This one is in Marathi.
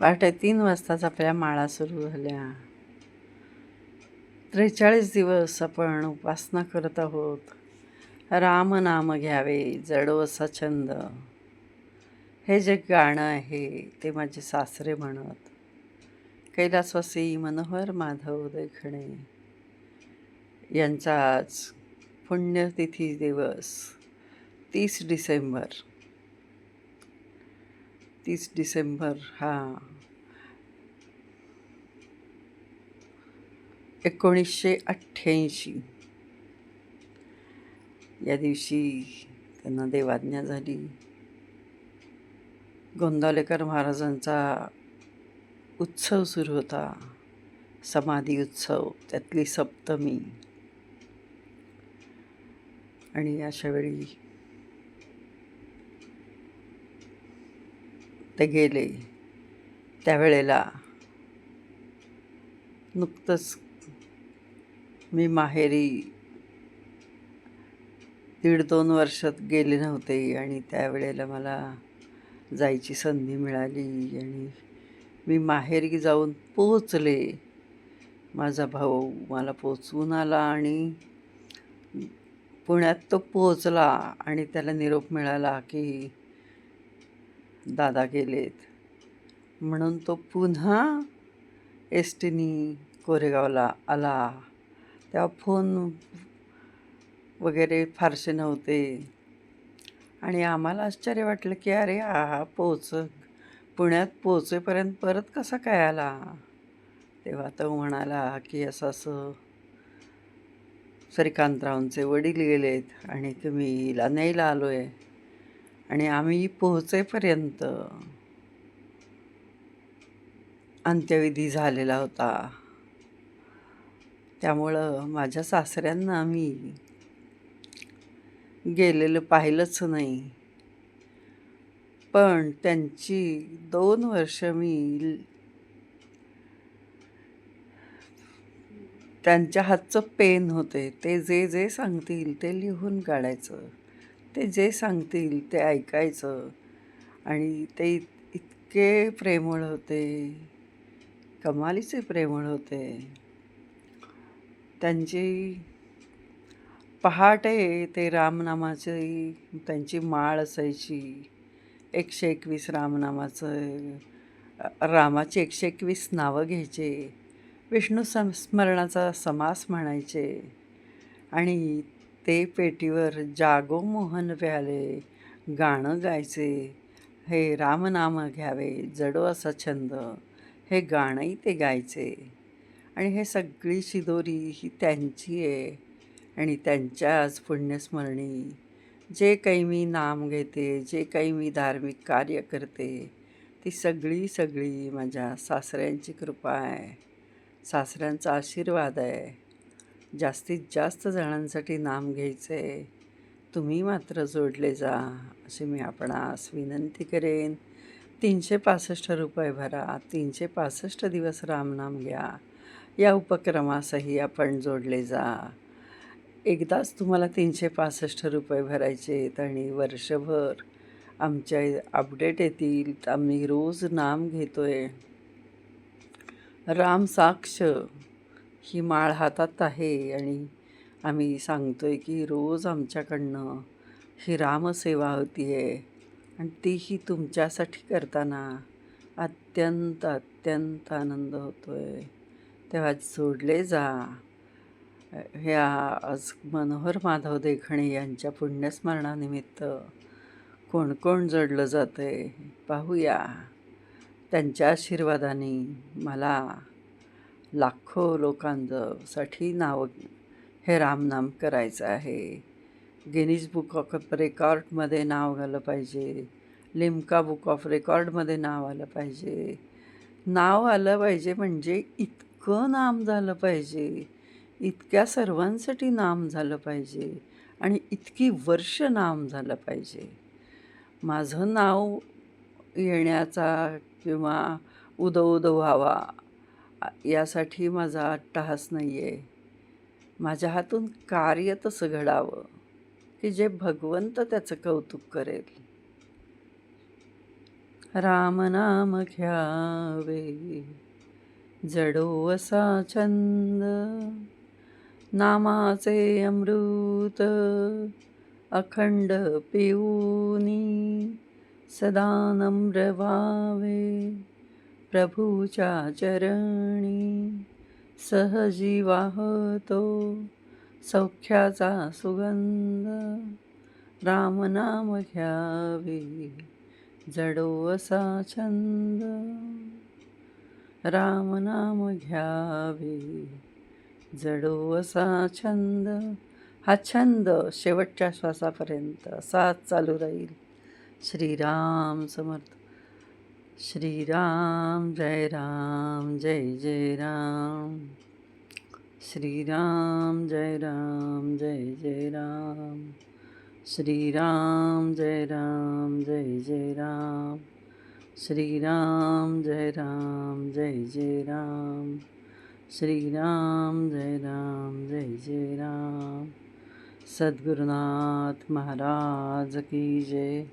पहाटे 3 वाजताच आपल्या माळा सुरू झाल्या. 43 दिवस आपण उपासना करत आहोत. राम नाम घ्यावे जडो असा छंद. हे जे गाणं आहे ते माझे सासरे म्हणत. कैलासवासी मनोहर माधव देखणे यांचा आज पुण्यतिथी दिवस 30 डिसेंबर. 30 डिसेंबर हा 1988 या दिवशी त्यांना देवाज्ञा झाली. गोंदावलेकर महाराजांचा उत्सव सुरू होता, समाधी उत्सव, त्यातली सप्तमी. आणि अशा वेळी ते गेले. त्यावेळेला नुकतंच मी माहेरी 1.5-2 वर्षात गेले नव्हते आणि त्यावेळेला मला जायची संधी मिळाली आणि मी माहेरी जाऊन पोचले. माझा भाऊ मला पोचवून आला आणि पुण्यात तो पोचला आणि त्याला निरोप मिळाला की दादा गेलेत. म्हणून तो पुन्हा एस टीनी कोरेगावला आला. तेव्हा फोन वगैरे फारसे नव्हते आणि आम्हाला आश्चर्य वाटलं की अरे हा पुण्यात पोचेपर्यंत परत कसा काय आला. तेव्हा तो म्हणाला की असं असं श्रीकांतरावांचे वडील गेलेत आणि तुम्ही हिला न्यायला आलो आहे. आणि आम्ही पोहोचेपर्यंत अंत्यविधी झालेला होता. त्यामुळं माझ्या सासऱ्यांना आम्ही गेलेलं पाहिलंच नाही. पण त्यांची 2 वर्ष मी त्यांच्या हातचं पेन होते. ते जे जे सांगतील ते लिहून काढायचं, ते जे सांगतील ते ऐकायचं. आणि ते इतके प्रेमळ होते, कमालीचे प्रेमळ होते. त्यांची पहाटे ते रामनामाची त्यांची माळ असायची. 121 रामाची 121 नावं घ्यायचे. विष्णू स्मरणाचा समास म्हणायचे आणि ते पेटीवर जागो मोहन प्याले गाणं गायचे. हे रामनाम घ्यावे जडो असा छंद, हे गाणंही ते गायचे. आणि हे सगळी शिदोरी ही त्यांची आहे. आणि त्यांच्या आज पुण्यस्मरणी जे काही मी नाम घेते, जे काही मी धार्मिक कार्य करते, ती सगळी माझ्या सासऱ्यांची कृपा आहे, सासऱ्यांचा आशीर्वाद आहे. जास्तीत जास्त जणांसाठी नाम घ्यायचं आहे. तुम्ही मात्र जोडले जा अशी मी आपणास विनंती करेन. 365 रुपये भरा, 365 दिवस रामनाम घ्या. या उपक्रमासही आपण जोडले जा. एकदाच तुम्हाला 365 रुपये भरायचे आहेत आणि वर्षभर आमच्या अपडेट येतील. आम्ही रोज नाम घेतो आहे. राम साक्ष ही माळ हातात आहे आणि आम्ही सांगतो आहे की रोज आमच्याकडनं ही रामसेवा होती आहे आणि तीही तुमच्यासाठी करताना अत्यंत आनंद होतो आहे. तेव्हा जोडले जा. ह्या आज मनोहर माधव देखणे यांच्या पुण्यस्मरणानिमित्त कोण कोण जोडलं जातं आहे पाहूया. त्यांच्या आशीर्वादाने मला लाखो लोकांसाठी हे रामनाम करायचं आहे. गिनीज बुक ऑफ रेकॉर्डमध्ये नाव आलं पाहिजे, लिम्का बुक ऑफ रेकॉर्डमध्ये नाव आलं पाहिजे. नाव आलं पाहिजे म्हणजे इतकं नाम झालं पाहिजे, इतक्या सर्वांसाठी नाम झालं पाहिजे आणि इतकी वर्ष नाम झालं पाहिजे. माझं नाव येण्याचा किंवा उदो व्हावा यासाठी माझा अट्टहास नाही आहे. माझ्या हातून कार्य तसं घडावं की जे भगवंत त्याचं कौतुक करेल. राम नाम घ्यावे जडो असा छंद, नामाचे अमृत अखंड पिऊनी सदा नम्र व्हावे प्रभूच्या चरणी. सहजी वाहतो सौख्याचा सुगंध, रामनाम घ्यावे जडो असा छंद. रामनाम घ्यावे जडो असा छंद. हा छंद शेवटच्या श्वासापर्यंत असाच चालू राहील. श्रीराम समर्थ. श्रीराम जय राम जय जय राम. श्रीराम जय राम जय जय राम. श्रीराम जय राम जय जय राम. श्रीराम जय राम जय जय राम. श्रीराम जय राम जय जय राम. सद्गुरुनाथ महाराज की जय.